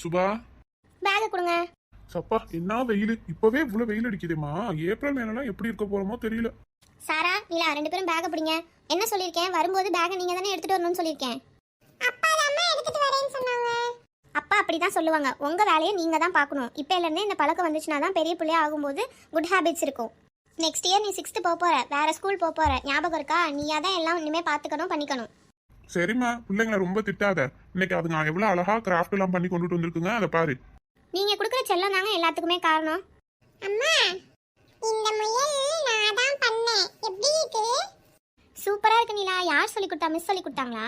Subha, back கொடுங்க. சப்பா என்ன வெயில்! இப்பவே இவ்வளவு வெயில் அடிக்குதுமா. ஏப்ரல் மேலாம் எப்படி இருக்க போறோமோ தெரியல. சாரா, நீலா 2 பேரும் பேக் பிடிங்க. என்ன சொல்லிருக்கேன்? வரும்போது பேக் நீங்க தானே எடுத்துட்டு வரணும்னு சொல்லிருக்கேன். அப்பா அம்மா எடுத்துட்டு வரேன்னு சொன்னாங்க. அப்பா அப்படிதான் சொல்லுவாங்க. உங்க வேலையை நீங்க தான் பார்க்கணும். இப்பையில இருந்தே இந்த பழக்கம் வந்துச்சுனா தான் பெரிய பிள்ளையா ஆகும்போது குட் ஹாபிட்ஸ் இருக்கும். நெக்ஸ்ட் இயர் நீ 6th போற, வேற ஸ்கூல் போற. ஞாபகம் இருக்கா? நீயா தான் எல்லாம் இனிமே பாத்துக்கணும், பண்ணிக்கணும். சரிம்மா, பிள்ளைங்களை ரொம்ப திட்டாத. இன்னைக்கு அதுங்க எவ்வளவு அழகா கிராஃப்ட் எல்லாம் பண்ணி கொண்டுட்டு வந்திருக்குங்க, அதை பாரு. நீங்க கொடுக்குற செல்லம் தாங்க எல்லாத்துக்குமே காரணம். அம்மா, இந்த முயல் நான் தான் பண்ணேன். எப்படி இருக்கு? சூப்பரா இருக்கு நீலா. யார் சொல்லி கொடுத்தா? மிஸ் சொல்லி கொடுத்தாங்களா?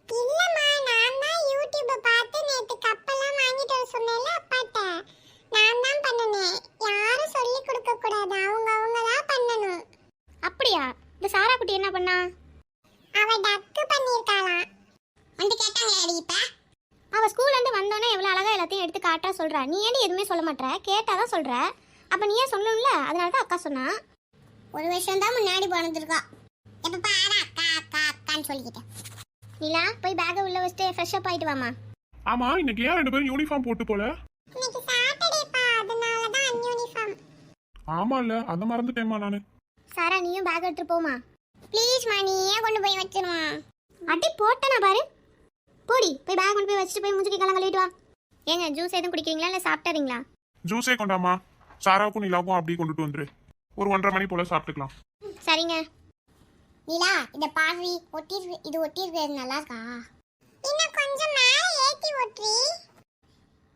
இல்லம்மா, நான் தான் யூடியூப் பார்த்து நேத்து கப்பெல்லாம் வாங்கிட்டு வர சொன்னேன்ல அப்பாட்ட. நான் தான் பண்ணனேன். யாரும் சொல்லி கொடுக்க கூடாது. அவங்க தான் பண்ணணும். அப்படியா? இந்த சாரா குட்டி என்ன பண்ணா? அவ டக்கு பண்ணிருக்காளாம். வந்து கேட்டாங்களே இப்ப. அவ ஸ்கூல்ல இருந்து வந்தோனே எவ்வளவு அழகா எல்லாத்தையும் எடுத்து காட்டா சொல்றா. நீ ஏன் எதுவுமே சொல்ல மாட்டற? கேட்டாதான் சொல்ற. அப்ப நீ ஏன் சொல்லணும்ல? அதனால தான் அக்கா சொன்னா. ஒரு வருஷம் தான் முன்னாடி போனதுக்கா. எப்ப பாரு அக்கா அக்கா அக்கான்னு சொல்லிக்கிட்டேன். நீலா, போய் பேக் உள்ள வச்சிட்டு ஃப்ரெஷ் அப் ஆயிட்டு வாமா. ஆமா, இன்னைக்கு ஏன் 2 பேரும் யூனிஃபார்ம் போட்டு போல? இன்னைக்கு சாட்டர்டே பா, அதனால தான் யூனிஃபார்ம். ஆமால, அத மறந்துட்டேன்மா நானு. சாரா, நீயும் பேக் எடுத்து போமா. ப்ளீஸ் மா, நீயே கொண்டு போய் வச்சிருமா. அடி போட்டனா பாரு. போடி, போய் பேக் கொண்டு போய் வச்சிட்டு போய் மூஞ்சிக்கு கலங்க கழுவிட்டு வா. ஏங்க, ஜூஸ் எதுவும் குடிக்கிறீங்களா இல்ல சாப்பிட்டறீங்களா? ஜூஸே கொண்டாமா. சாராவுக்கும் நிலாவுக்கும் அப்படியே கொண்டுட்டு வந்துரு. ஒரு 1:30 மணி போல சாப்பிட்டுக்கலாம். சரிங்க. நீலா, இந்த பார்வி ஒட்டி இது ஒட்டி இருக்கிறது நல்லா இருக்கா? இன்னும் கொஞ்சம் மேல ஏத்தி ஒட்டி.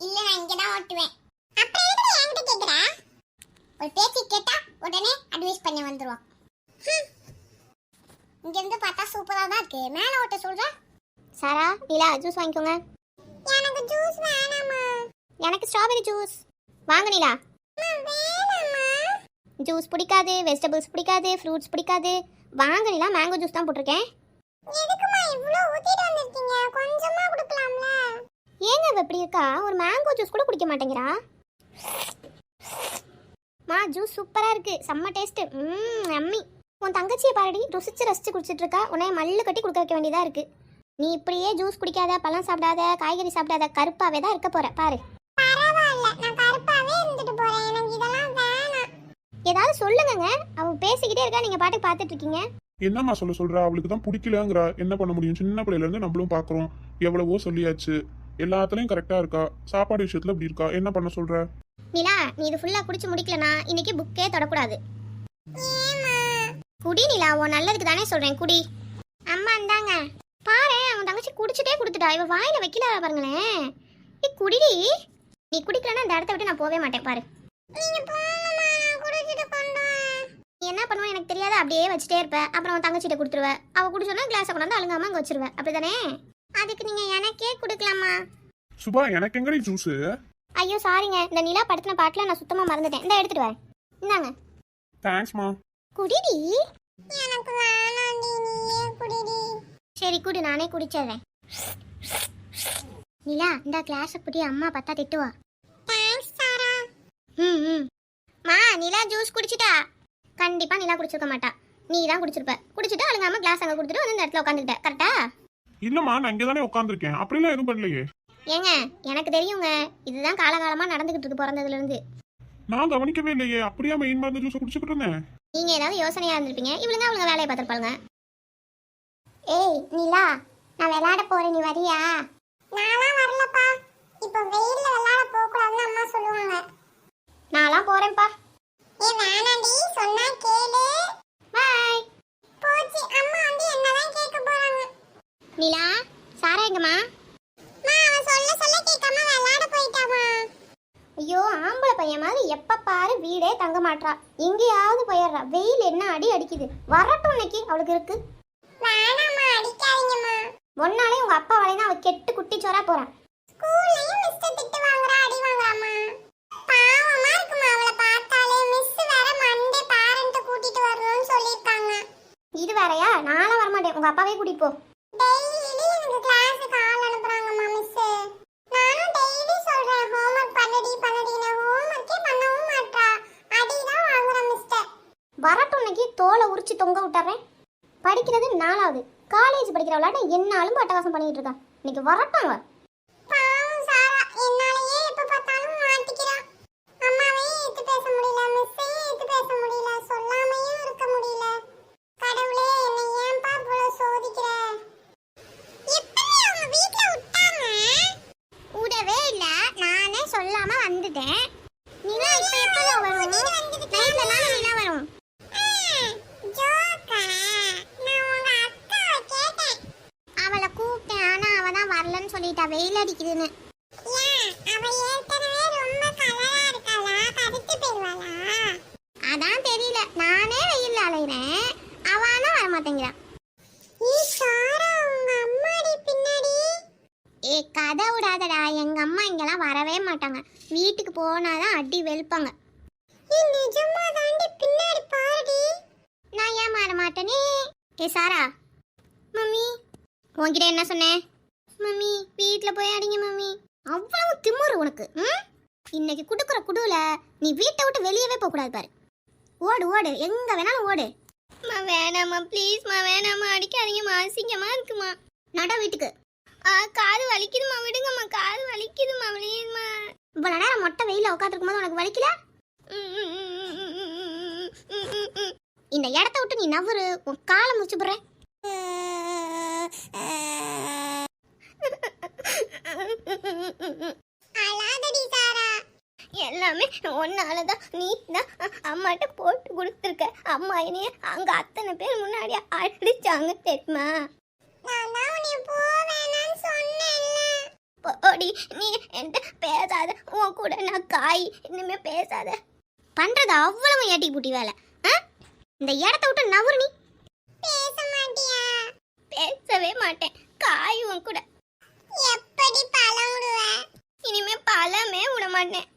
இல்ல, நான் இங்க தான் ஒட்டுவேன். அப்புறம் எதுக்கு என்கிட்ட கேக்குற? ஒரு பேச்சு கேட்டா உடனே அட்வைஸ் பண்ணி வந்துருவான். இங்க இருந்து பார்த்தா சூப்பரா தான் இருக்கு. மேல ஓட்ட சொல்ற? சாரா, நீலா, ஜூஸ் வாங்கிக்கோங்க. எனக்கு ஜூஸ் வேணாமா. எனக்கு ஸ்ட்ராபெரி ஜூஸ். வாங்க நீலா. வேணாமா. ஜூஸ் பிடிக்காது, வெஜிடபிள்ஸ் பிடிக்காது, ஃப்ரூட்ஸ் பிடிக்காது. வாங்க நீலா, மேங்கோ ஜூஸ் தான் போட்டுருக்கேன். எதுக்குமா இவ்ளோ ஊத்திட்டு வந்திருக்கீங்க? கொஞ்சமா குடிக்கலாம்ல. ஏங்க இவ இப்படி இருக்கா? ஒரு மேங்கோ ஜூஸ் கூட குடிக்க மாட்டேங்கிறா. மா, ஜூஸ் சூப்பரா இருக்கு. செம்ம டேஸ்ட். அம்மி. உன் தங்கச்சியை பாருடி, ருசிச்சு ரசிச்சு குடிச்சிட்டு இருக்கா. உன்னை மல்லு கட்டி குடுக்க வைக்க வேண்டியதா இருக்கு. நீ இப்படியே ஜூஸ் குடிக்காத, பழம் சாப்பிடாத, காய்கறி சாப்பிடாத, கருப்பாவே தான் இருக்க போற பாரு. பரவாயில்ல, நான் கருப்பாவே இருந்துட்டு போறேன். எனக்கு இதெல்லாம் வேணாம். ஏதாவது சொல்லுங்கங்க. அவ பேசிக்கிட்டே இருக்கா, நீங்க பாட்டுக்கு பாத்துட்டு இருக்கீங்க. என்னம்மா சொல்ற? அவளுக்கு தான் பிடிக்கலங்கறா. என்ன பண்ண முடியும்? சின்ன பிள்ளையில இருந்து நம்மளும் பாக்குறோம். எவ்வளவோ சொல்லியாச்சு. எல்லாத்துலயும் கரெக்டா இருக்கா. சாப்பாடு விஷயத்துல இப்படி இருக்கா. என்ன பண்ண சொல்ற? நிலா, நீ இது ஃபுல்லா குடிச்சு முடிக்கலனா இன்னைக்கு புக்கே தொடக்கூடாது. குடி நிலா, உன் நல்லதுக்கு தானே சொல்றேன், குடி. அம்மா இந்தாங்க. பாரு, அவன் தங்கச்சி குடிச்சிட்டே கொடுத்துட்டா. இவ வாயில வைக்கல பாருங்களேன். நீ குடிடி. நீ குடிக்கலன்னா இந்த இடத்த விட்டு நான் போவே மாட்டேன் பாரு. நீங்க போங்கம்மா, நான் குடிச்சிட்டு கொண்டேன். நீ என்ன பண்ணுவ எனக்கு தெரியாது. அப்படியே வச்சிட்டே இருப்ப. அப்புறம் உன் தங்கச்சிட்ட கொடுத்துருவ. அவ குடிச்சோன்னா கிளாஸை கொண்டாந்து அழுங்காம அங்க வச்சிருவ. அப்படிதானே? அதுக்கு நீங்க எனக்கே கொடுக்கலாமா? சுபா, எனக்கு எங்கடி ஜூஸ்? ஐயோ சாரிங்க, இந்த நிலா படுத்தின பாட்டுல நான் சுத்தமா மறந்துட்டேன். இந்த எடுத்துட்டு வரேன். இந்தாங்க. தேங்க்ஸ்மா. குடிடி. எனக்கு வேணாண்டி, நீயே குடிடி. சரி குடி, நானே குடிச்சறேன். நிலா, இந்த கிளாஸ் குடி. அம்மா பார்த்தா திட்டுவா. தேங்க்ஸ் சாரா. மா, நிலா ஜூஸ் குடிச்சிட்டா. கண்டிப்பா நிலா குடிச்சிருக்க மாட்டா. நீ தான் குடிச்சிருப்ப. குடிச்சிட்டு அழுங்காம கிளாஸ் அங்க கொடுத்துட்டு வந்து இந்த இடத்துல உட்காந்துக்கிட்ட. கரெக்டா? இல்லம்மா, நான் இங்க தானே உட்கார்ந்திருக்கேன். அப்படிலாம் எதுவும் பண்ணலையே. ஏங்க, எனக்கு தெரியுங்க. இதுதான் காலகாலமா நடந்துகிட்டு இருக்கு பிறந்ததுல இருந்து. நான் கவனிக்கவே இல்லையே. அப்படியே மெயின் மருந்து ஜூஸ் குடிச்சிட்டு இருந்தேன். நீங்க ஏதாவது யோசனையா இருந்திருப்பீங்க. இவளுங்க அவங்க வேலையை பார்த்துருப்பாங்க. ஏய் நிலா, நான் விளையாட போறேன். நீ வரியா? நான்லாம் வரலப்பா. இப்போ வெயில்ல விளையாட போக கூடாதுன்னு அம்மா சொல்லுவாங்க. நான்லாம் போறேன்ப்பா. ஏய் வேணாண்டி, சொன்னா கேளு. பை. போச்சி, அம்மா வந்து என்னதான் கேட்க போறாங்க. நிலா, சாரா எங்கம்மா? மா, அவ சொல்ல கேட்காம விளையாட போயிட்டாமா. ஐயோ, ஆம்பளை பையன் மாதிரி எப்ப பாரு வீடே தங்க மாட்டா. எங்கேயாவது போயிடுறா. வெயில் என்ன அடி அடிக்குது. வரட்டும், இன்னைக்கு அவளுக்கு இருக்கு. வேணாமா, அடிக்காதீங்கம்மா. ஒன்னாலே உங்க அப்பா வளைனா அவ கெட்டு குட்டி சோரா போறான். ஸ்கூல்லயும் மிஸ் திட்டு வாங்குறா, அடி வாங்குறாமா. பாவமா இருக்குமா அவளை பார்த்தாலே. மிஸ் வேற மண்டே பேரண்ட் கூட்டிட்டு வரணும்னு சொல்லிருக்காங்க. இது வேறயா? நானும் வர மாட்டேன். உங்க அப்பாவே கூட்டிட்டு போ. டெய்லி எனக்கு கிளாஸுக்கு ஆள் அனுப்புறாங்கம்மா மிஸ். நானும் டெய்லி சொல்றேன் ஹோம்வொர்க் பண்ணுடின்னு. ஹோம்வொர்க்கே பண்ணவும் மாட்டா. அடிதான் வாங்குறேன் மிஸ்டர். வரட்டும், இன்னைக்கு தோலை உரிச்சு தொங்க விட்டுறேன். படிக்கிறது 4வது. காலேஜ் படிக்கிறவளாட்ட என்னாலும் அட்டகாசம் பண்ணிட்டு இருக்கா. இன்னைக்கு வரட்டும் அவ. பாவம் சாரா, என்ன சொல்லாம வந்துட்டேன். நிலா இப்ப எப்போ வரும்? நைட்ல தானே நிலா வரும். அவளை கூப்பிட்டேன், ஆனா அவ தான் வரலன்னு சொல்லிட்டா, வெயில் அடிக்குதுன்னு. அதான் தெரியல, நானே வெயில் அலையிறேன், அவனா வர மாட்டேங்கிறான். ஏ கதை விடாதடா, எங்க அம்மா இங்கெல்லாம் வரவே மாட்டாங்க. வீட்டுக்கு போனாதான் அடி வெளுப்பாங்க. நான் ஏன் மாற மாட்டேனே. ஏ சாரா, மம்மி உன்கிட்ட என்ன சொன்னேன்? மம்மி வீட்ல போய் அடிங்க மம்மி. அவ்வளவு திமுரு உனக்கு. இன்னைக்கு குடுக்குற குடுல நீ வீட்டை விட்டு வெளியவே போக கூடாது பாரு. ஓடு ஓடு, எங்க வேணாலும் ஓடு. வேணாமா ப்ளீஸ்மா, வேணாமா, அடிக்காதீங்கம்மா, அசிங்கமா இருக்குமா. நட வீட்டுக்கு. காது வலிக்குதுமா, விடுங்கம்மா, காது வலிக்குதுமா, ப்ளீஸ்மா. இவ்வளவு நேரம் மொட்டை வெயில உட்காந்துருக்கும் போது உனக்கு வலிக்கல? இந்த இடத்த விட்டு நீ நவரு, உன் காலை முடிச்சு போடுறேன். எல்லாமே ஒன்னாலதான். நீ தான் அம்மாட்ட போட்டு கொடுத்துருக்க. அம்மா என்னைய அங்க அத்தனை பேர் முன்னாடி அடிச்சாங்க தெரியுமா? போடி, நீ என்கிட்ட பேசாத. உன் கூட நான் காய், இனிமே பேசாத. பண்றது அவ்வளவு ஏட்டி பூட்டி வேலை. இந்த இடத்த விட்டு நவரு. நீ பேச மாட்டியா? பேசவே மாட்டேன். காய் உன் கூட. எப்படி பழம் விடுவ? இனிமே பழமே விட மாட்டேன்.